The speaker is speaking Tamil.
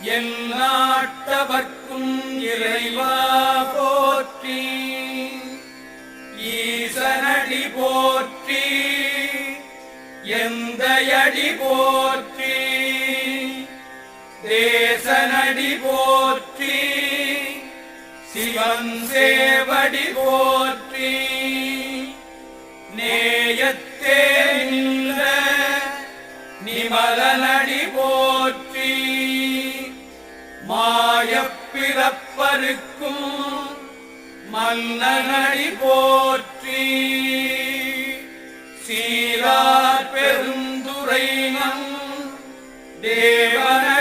எந்நாட்டவர்க்கும் இறைவா போற்றி. ஈசனடி போற்றி, எந்தையடி போற்றி, தேசனடி போற்றி, சிவன் சேவடி போற்றி. நேயத்தே நின்ற நிமலனடி போற்றி. மாயப்பிறப்பருக்கும் மன்னனடி போற்றி. சீரார் பெருந்துரை நம் தேவன